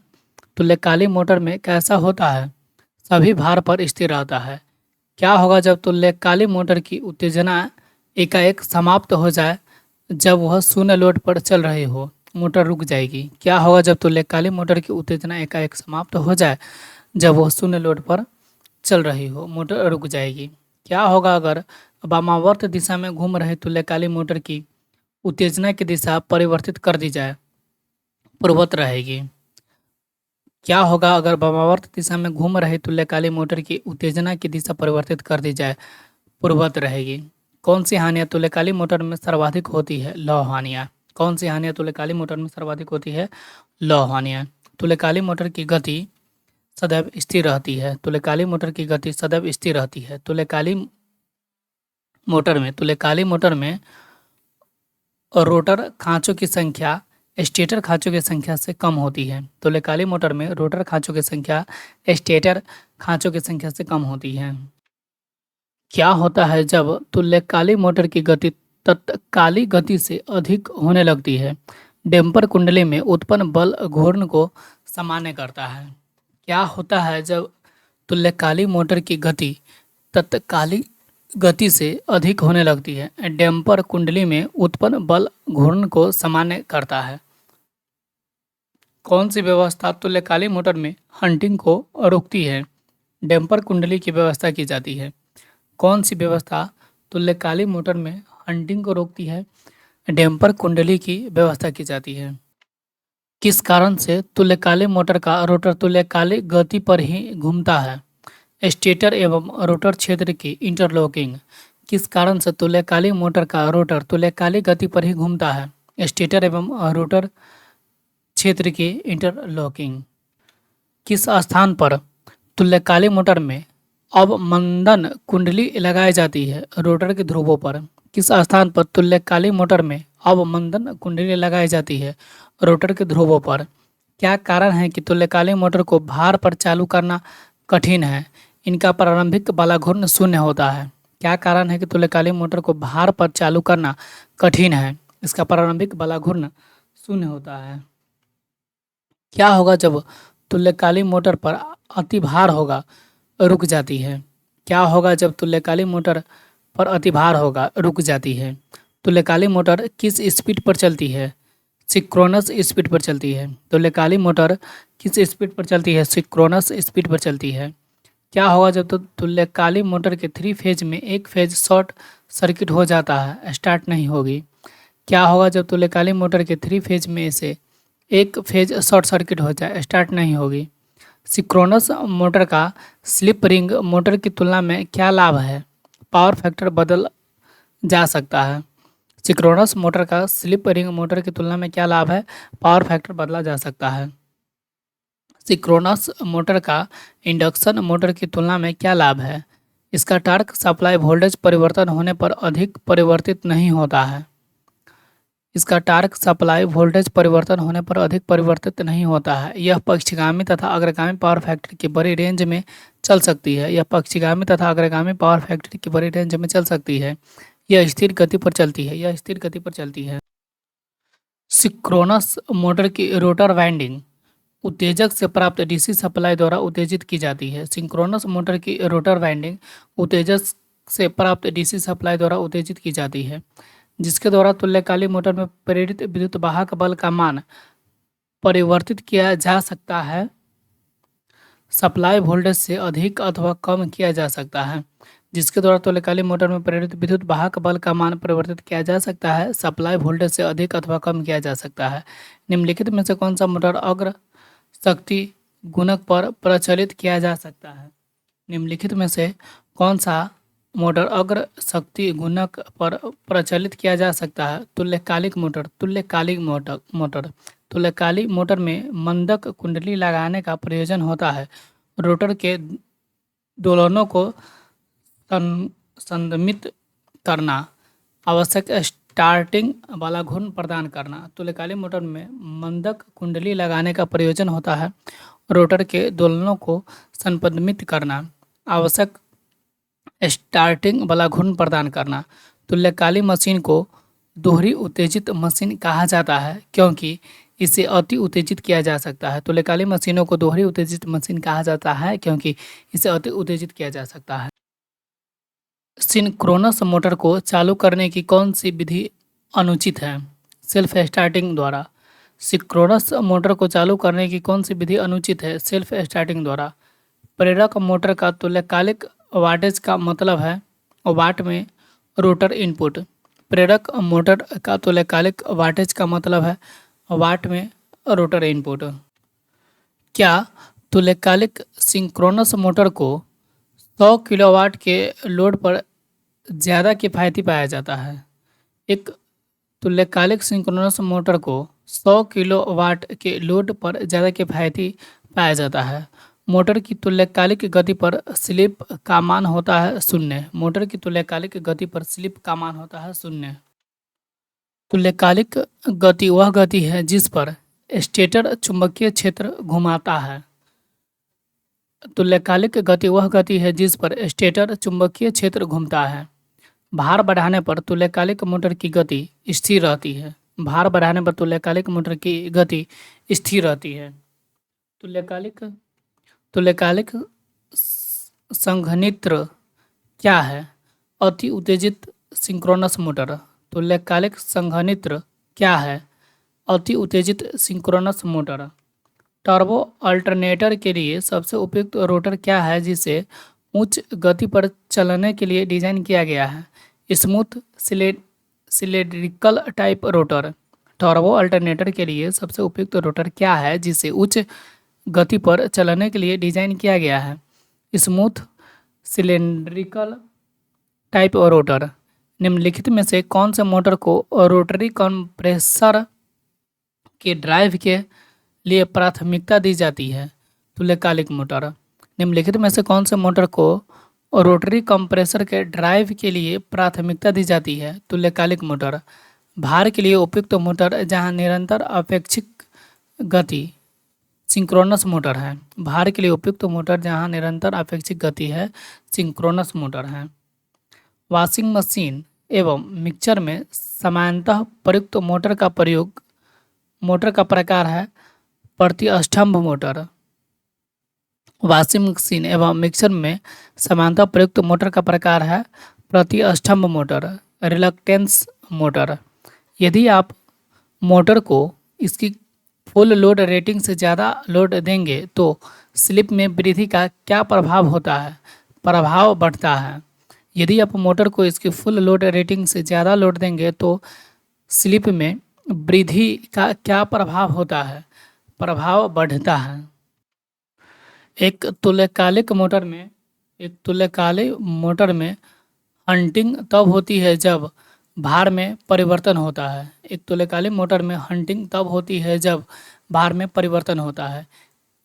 Speaker 1: तुल्यकालिक मोटर में कैसा होता है? सभी भार पर स्थिर रहता है। क्या होगा जब तुल्यकालिक मोटर की उत्तेजना एकाएक समाप्त हो जाए? जब वह शून्य लोड पर चल रही हो, मोटर रुक जाएगी। क्या होगा जब तुल्यकालिक मोटर की उत्तेजना एकाएक समाप्त हो जाए? जब वह शून्य लोड पर चल रही हो, मोटर रुक जाएगी। क्या होगा अगर वामावर्त दिशा में घूम रहे तुल्यकालिक मोटर की उत्तेजना की दिशा परिवर्तित कर दी जाए? पूर्ववत रहेगी। क्या होगा अगर वामावर्त दिशा में घूम रहे तुल्यकालिक मोटर की उत्तेजना की दिशा परिवर्तित कर दी जाए? पूर्ववत रहेगी। कौन सी हानियाँ तुल्यकालिक मोटर में सर्वाधिक होती है? लौ हानियाँ। कौन सी हानियाँ तुल्यकालिक मोटर में सर्वाधिक होती है? लौ हानियाँ। तुल्यकालिक मोटर की गति सदैव स्थिर रहती है। तुल्यकालिक मोटर की गति सदैव स्थिर रहती है। तुल्यकालिक मोटर में रोटर खांचों की संख्या स्टेटर खांचों की संख्या से कम होती है। तुल्यकालिक मोटर में रोटर खांचों की संख्या स्टेटर खांचों की संख्या से कम होती है। क्या होता है जब तुल्यकालिक मोटर की गति तत्कालिक गति से अधिक होने लगती है? डैम्पर कुंडली में उत्पन्न बल घूर्ण को सामान्य करता है। क्या होता है जब तुल्यकालिक मोटर की गति तत्कालिक गति से अधिक होने लगती है? डैम्पर कुंडली में उत्पन्न बल घूर्ण को सामान्य करता है। कौन सी व्यवस्था तुल्यकालिक मोटर में हंटिंग को रोकती है? डैम्पर कुंडली की व्यवस्था की जाती है। कौन सी व्यवस्था तुल्यकालिक मोटर में हंटिंग को रोकती है? डैम्पर कुंडली की व्यवस्था की जाती है। किस कारण से तुल्यकालिक मोटर का रोटर तुल्यकालिक गति पर ही घूमता है? स्टेटर एवं रोटर क्षेत्र की इंटरलॉकिंग। किस कारण से तुल्यकालिक मोटर का रोटर तुल्यकालिक गति पर ही घूमता है? स्टेटर एवं रोटर क्षेत्र की इंटरलॉकिंग। किस स्थान पर तुल्यकालिक मोटर में अवमंदन कुंडली लगाई जाती है? रोटर के ध्रुवों पर। किस स्थान पर तुल्यकालिक मोटर में अवमंदन कुंडली लगाई जाती है? रोटर के ध्रुवों पर। क्या कारण है कि तुल्यकालिक मोटर को भार पर चालू करना कठिन है? इनका प्रारंभिक बालाघूर्ण शून्य होता है। क्या कारण है कि तुल्यकालिक मोटर को भार पर चालू करना कठिन है? इसका प्रारंभिक बालाघूर्ण शून्य होता है। क्या होगा जब तुल्यकालिक मोटर पर अतिभार होगा, रुक जाती है? क्या होगा जब तुल्यकालिक मोटर पर अतिभार होगा, रुक जाती है? तुल्यकालिक मोटर किस स्पीड पर चलती है? सिंक्रोनस स्पीड पर चलती है। तुल्यकालिक मोटर किस स्पीड पर चलती है? सिंक्रोनस स्पीड पर चलती है। क्या होगा जब तुल्यकालिक मोटर के 3 फेज में एक फेज शॉर्ट सर्किट हो जाता है, स्टार्ट नहीं होगी? क्या होगा जब तुल्यकालिक मोटर के 3 फेज में से एक फेज शॉर्ट सर्किट हो जाए, स्टार्ट नहीं होगी? सिंक्रोनस मोटर का स्लिप रिंग मोटर की तुलना में क्या लाभ है? पावर फैक्टर बदल जा सकता है। सिंक्रोनस मोटर का स्लिप रिंग मोटर की तुलना में क्या लाभ है? पावर फैक्टर बदला जा सकता है। सिंक्रोनस मोटर का इंडक्शन मोटर की तुलना में क्या लाभ है? इसका टार्क सप्लाई वोल्टेज परिवर्तन होने पर अधिक परिवर्तित नहीं होता है। इसका टार्क सप्लाई वोल्टेज परिवर्तन होने पर अधिक परिवर्तित नहीं होता है। यह पक्षगामी तथा अग्रगामी पावर फैक्टर की बड़ी रेंज में चल सकती है। यह पक्षगामी तथा अग्रगामी पावर फैक्टर की बड़ी रेंज में चल सकती है। यह स्थिर गति पर चलती है। यह स्थिर गति पर चलती है। सिंक्रोनस मोटर की रोटर वाइंडिंग उत्तेजक से प्राप्त डीसी सप्लाई द्वारा उत्तेजित की जाती है। सिंक्रोनस मोटर की रोटर वाइंडिंग उत्तेजक से प्राप्त डीसी सप्लाई द्वारा उत्तेजित की जाती है, जिसके द्वारा तुल्यकालिक मोटर में प्रेरित विद्युत वाहक बल का मान परिवर्तित किया जा सकता है, सप्लाई वोल्टेज से अधिक अथवा कम किया जा सकता है। जिसके द्वारा तुल्यकालिक मोटर में प्रेरित विद्युत वाहक बल का मान परिवर्तित किया जा सकता है, सप्लाई वोल्टेज से अधिक अथवा कम किया जा सकता है। निम्नलिखित में से कौन सा मोटर अग्र शक्ति गुणक पर प्रचलित किया जा सकता है? निम्नलिखित में से कौन सा मोटर अग्र शक्ति गुणक पर प्रचलित किया जा सकता है? तुल्यकालिक मोटर। तुल्यकालिक मोटर में मंदक कुंडली लगाने का प्रयोजन होता है। रोटर के दोलनों को संदमित करना, आवश्यक स्टार्टिंग वाला घूर्ण प्रदान करना। तुल्यकालिक मोटर में मंदक कुंडली लगाने का प्रयोजन होता है। रोटर के दोलनों को संपदमित करना, आवश्यक स्टार्टिंग वाला घूर्ण प्रदान करना। तुल्यकालिक मशीन को दोहरी उत्तेजित मशीन कहा जाता है, क्योंकि इसे अति उत्तेजित किया जा सकता है। तुल्यकालिक मशीनों को दोहरी उत्तेजित मशीन कहा जाता है, क्योंकि इसे अति उत्तेजित किया जा सकता है। सिंक्रोनस मोटर को चालू करने की कौन सी विधि अनुचित है? सेल्फ स्टार्टिंग द्वारा। सिंक्रोनस मोटर को चालू करने की कौन सी विधि अनुचित है? सेल्फ स्टार्टिंग द्वारा। प्रेरक मोटर का तुल्यकालिक वाटेज का मतलब है वाट में रोटर इनपुट। प्रेरक मोटर का तुल्यकालिक वाटेज का मतलब है वाट में रोटर इनपुट। क्या तुल्यकालिक सिंक्रोनस मोटर को 100 किलोवाट के लोड पर ज़्यादा किफ़ायती पाया जाता है? एक तुल्यकालिक सिंक्रोनस मोटर को 100 किलोवाट के लोड पर ज़्यादा किफ़ायती पाया जाता है। मोटर की तुल्यकालिक गति पर स्लिप का मान होता है 0। मोटर की तुल्यकालिक गति पर स्लिप का मान होता है 0। तुल्यकालिक गति वह गति है जिस पर स्टेटर चुंबकीय क्षेत्र घुमाता है। तुल्यकालिक गति वह गति है जिस पर स्टेटर चुंबकीय क्षेत्र घूमता है। भार बढ़ाने पर तुल्यकालिक मोटर की गति स्थिर रहती है। भार बढ़ाने पर तुल्यकालिक मोटर की गति स्थिर रहती है। तुल्यकालिक संघनित्र क्या है? अति उत्तेजित सिंक्रोनस मोटर। तुल्यकालिक संघनित्र क्या है? अति उत्तेजित सिंक्रोनस मोटर। टर्बो अल्टरनेटर के लिए सबसे उपयुक्त रोटर क्या है जिसे उच्च गति पर चलने के लिए डिजाइन किया गया है? Smooth cylindrical type rotor. Turbo alternator के लिए सबसे उपयुक्त रोटर क्या है जिसे उच्च गति पर चलने के लिए डिजाइन किया गया है? Smooth cylindrical type rotor. निम्नलिखित में से कौन से मोटर को रोटरी कंप्रेसर के ड्राइव के लिए प्राथमिकता दी जाती है? तुल्यकालिक मोटर। निम्नलिखित में से कौन से मोटर को रोटरी कंप्रेसर के ड्राइव के लिए प्राथमिकता दी जाती है? तुल्यकालिक मोटर। भार के लिए उपयुक्त मोटर जहां निरंतर अपेक्षिक गति सिंक्रोनस मोटर है। भार के लिए उपयुक्त मोटर जहां निरंतर अपेक्षिक गति है सिंक्रोनस मोटर है। वॉशिंग मशीन एवं मिक्सर में सामान्यतः प्रयुक्त मोटर का प्रकार है प्रतिस्तंभ मोटर। वॉशिंग मशीन एवं मिक्सर में समानता प्रयुक्त मोटर का प्रकार है प्रतिस्तंभ मोटर, रिलक्टेंस मोटर। यदि आप मोटर को इसकी फुल लोड रेटिंग से ज़्यादा लोड देंगे तो स्लिप में वृद्धि का क्या प्रभाव होता है? प्रभाव बढ़ता है। यदि आप मोटर को इसकी फुल लोड रेटिंग से ज़्यादा लोड देंगे तो स्लिप में वृद्धि का क्या प्रभाव होता है? प्रभाव बढ़ता है। एक तुल्यकालिक मोटर में हंटिंग तब होती है जब भार में परिवर्तन होता है। एक तुल्यकालिक मोटर में हंटिंग तब होती है जब भार में परिवर्तन होता है।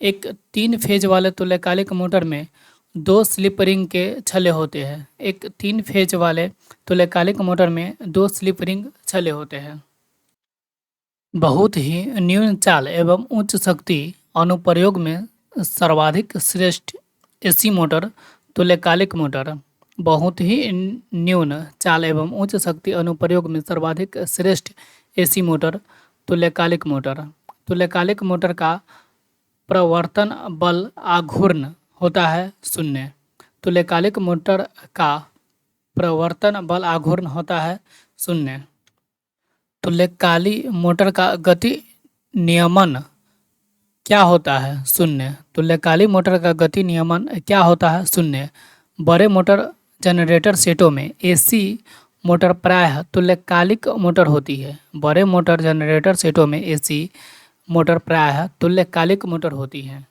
Speaker 1: एक 3 फेज वाले तुल्यकालिक मोटर में 2 स्लिप रिंग के छल्ले होते हैं। एक 3 फेज वाले तुल्यकालिक मोटर में 2 स्लिप रिंग छल्ले होते हैं। बहुत ही न्यून चाल एवं उच्च शक्ति अनुप्रयोग में सर्वाधिक श्रेष्ठ एसी मोटर तुल्यकालिक मोटर। बहुत ही न्यून चाल एवं उच्च शक्ति अनुप्रयोग में सर्वाधिक श्रेष्ठ एसी मोटर तुल्यकालिक मोटर। तुल्यकालिक मोटर का प्रवर्तन बल आघूर्ण होता है 0। तुल्यकालिक मोटर का प्रवर्तन बल आघूर्ण होता है 0। तुल्यकाली मोटर का गति नियमन क्या होता है 0। तुल्यकाली मोटर का गति नियमन क्या होता है 0। बड़े मोटर जनरेटर सेटों में एसी मोटर प्रायः तुल्यकालिक मोटर होती है। बड़े मोटर जनरेटर सेटों में एसी मोटर प्रायः तुल्यकालिक मोटर होती है।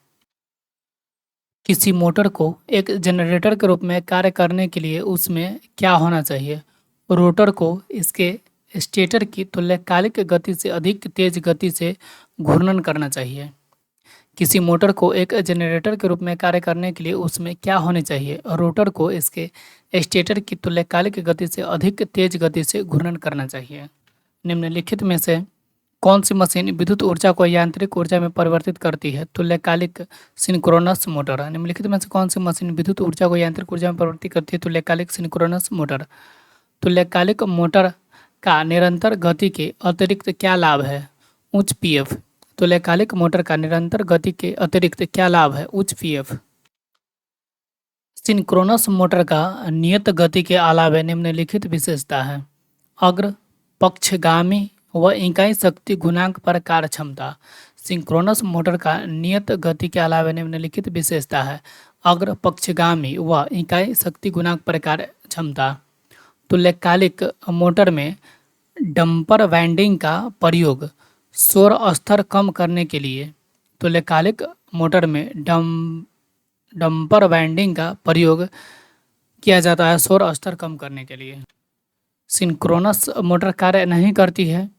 Speaker 1: किसी मोटर को एक जनरेटर के रूप में कार्य करने के लिए उसमें क्या होना चाहिए। रोटर को इसके स्टेटर की तुल्यकालिक गति से अधिक तेज गति से घूर्णन करना चाहिए। किसी मोटर को एक जनरेटर के रूप में कार्य करने के लिए उसमें क्या होनी चाहिए। रोटर को इसके स्टेटर की तुल्यकालिक गति से अधिक तेज गति से घूर्णन करना चाहिए। निम्नलिखित में से कौन सी मशीन विद्युत ऊर्जा को यांत्रिक ऊर्जा में परिवर्तित करती है। तुल्यकालिक सिंक्रोनस मोटर। निम्नलिखित में से कौन सी मशीन विद्युत ऊर्जा को यांत्रिक ऊर्जा में परिवर्तित करती है। तुल्यकालिक सिंक्रोनस मोटर। तुल्यकालिक मोटर का निरंतर गति के अतिरिक्त क्या लाभ है। उच्च पीएफ। तुल्यकालिक मोटर का निरंतर गति के अतिरिक्त क्या लाभ है। उच्च पीएफ। सिंक्रोनस मोटर का नियत गति के अलावा निम्नलिखित विशेषता है। अग्र पक्षगामी व इकाई शक्ति गुणांक पर कार्य क्षमता। सिंक्रोनस मोटर का नियत गति के अलावा निम्नलिखित विशेषता है। अग्र पक्षगामी व इकाई शक्ति गुणांक पर कार्य क्षमता। तुल्यकालिक मोटर में डंपर वाइंडिंग का प्रयोग शोर स्तर कम करने के लिए। तुल्यकालिक मोटर में डंपर वाइंडिंग का प्रयोग किया जाता है शोर स्तर कम करने के लिए। सिंक्रोनस मोटर कार्य नहीं करती है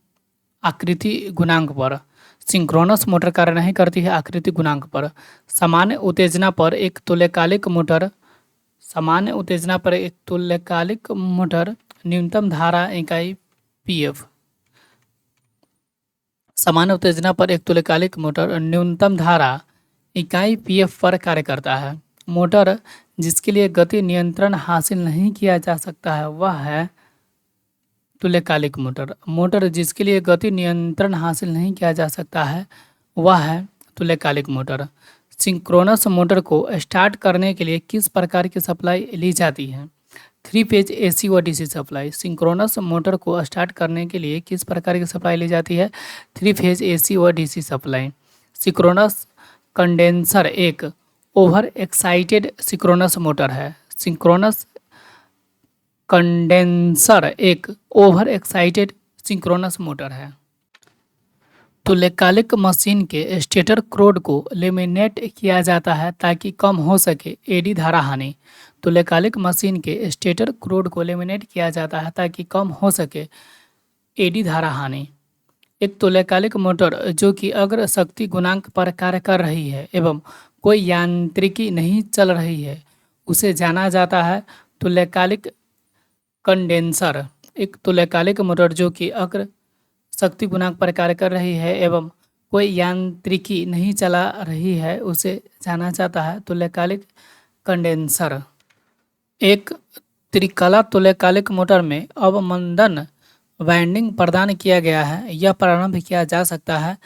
Speaker 1: आकृति गुणांक पर। सिंक्रोनस मोटर कार्य नहीं करती है आकृति गुणांक पर। सामान्य उत्तेजना पर एक तुल्यकालिक मोटर न्यूनतम धारा इकाई पीएफ। सामान्य उत्तेजना पर एक तुल्यकालिक मोटर न्यूनतम धारा इकाई पीएफ पर कार्य करता है। मोटर जिसके लिए गति नियंत्रण हासिल नहीं किया जा सकता है वह है तुल्यकालिक मोटर। मोटर जिसके लिए गति नियंत्रण हासिल नहीं किया जा सकता है वह है तुल्यकालिक मोटर। सिंक्रोनस मोटर को स्टार्ट करने के लिए किस प्रकार की सप्लाई ली जाती है। 3 फेज एसी व डीसी सप्लाई। सिंक्रोनस मोटर को स्टार्ट करने के लिए किस प्रकार की सप्लाई ली जाती है। 3 फेज एसी व डीसी सप्लाई। सिंक्रोनस कंडेंसर एक ओवर एक्साइटेड सिंक्रोनस मोटर है। सिंक्रोनस कंडेंसर एक ओवर एक्साइटेड सिंक्रोनस मोटर है। तुल्यकालिक मशीन के स्टेटर क्रोड को लेमिनेट किया जाता है ताकि कम हो सके एडी धारा हानि। तुल्यकालिक मशीन के स्टेटर क्रोड को लेमिनेट किया जाता है ताकि कम हो सके एडी धारा हानि। एक तुल्यकालिक मोटर जो कि अग्र शक्ति गुणांक पर कार्य कर रही है एवं कोई यांत्रिकी नहीं चल रही है उसे जाना जाता है तुल्यकालिक कंडेंसर। एक तुल्यकालिक मोटर जो कि अग्र शक्ति गुणांक पर कार्य कर रही है एवं कोई यांत्रिकी नहीं चला रही है उसे जाना जाता है तुल्यकालिक कंडेंसर। एक त्रिकला तुल्यकालिक मोटर में अवमंदन वाइंडिंग प्रदान किया गया है। यह प्रारंभ किया जा सकता है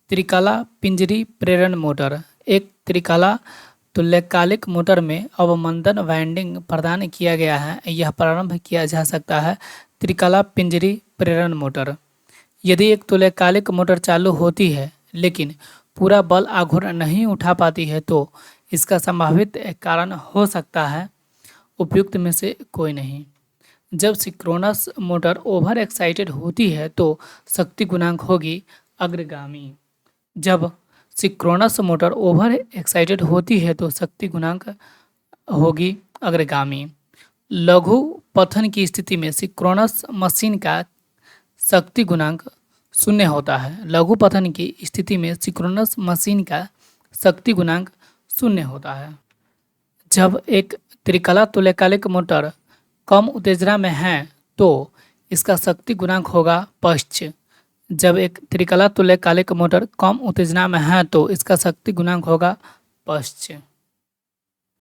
Speaker 1: त्रिकला पिंजरी प्रेरण मोटर। एक त्रिकला तुल्यकालिक मोटर में अवमंदन वाइंडिंग प्रदान किया गया है। यह प्रारंभ किया जा सकता है त्रिकला पिंजरी प्रेरण मोटर। यदि एक तुल्यकालिक मोटर चालू होती है लेकिन पूरा बल आघूर्ण नहीं उठा पाती है तो इसका संभावित कारण हो सकता है उपयुक्त में से कोई नहीं। जब सिंक्रोनस मोटर ओवर एक्साइटेड होती है तो शक्ति गुणांक होगी अग्रगामी। जब सिंक्रोनस मोटर ओवर एक्साइटेड होती है तो शक्ति गुणांक होगी अग्रगामी। लघु पतन की स्थिति में सिंक्रोनस मशीन का शक्ति गुणांक 0 होता है। लघु पतन की स्थिति में सिंक्रोनस मशीन का शक्ति गुणांक 0 होता है। जब एक त्रिकला तुल्यकालिक मोटर कम उत्तेजना में है तो इसका शक्ति गुणांक होगा पश्च। जब एक त्रिकला तुल्यकालिक मोटर कम उत्तेजना में है तो इसका शक्ति गुणांक होगा पश्च।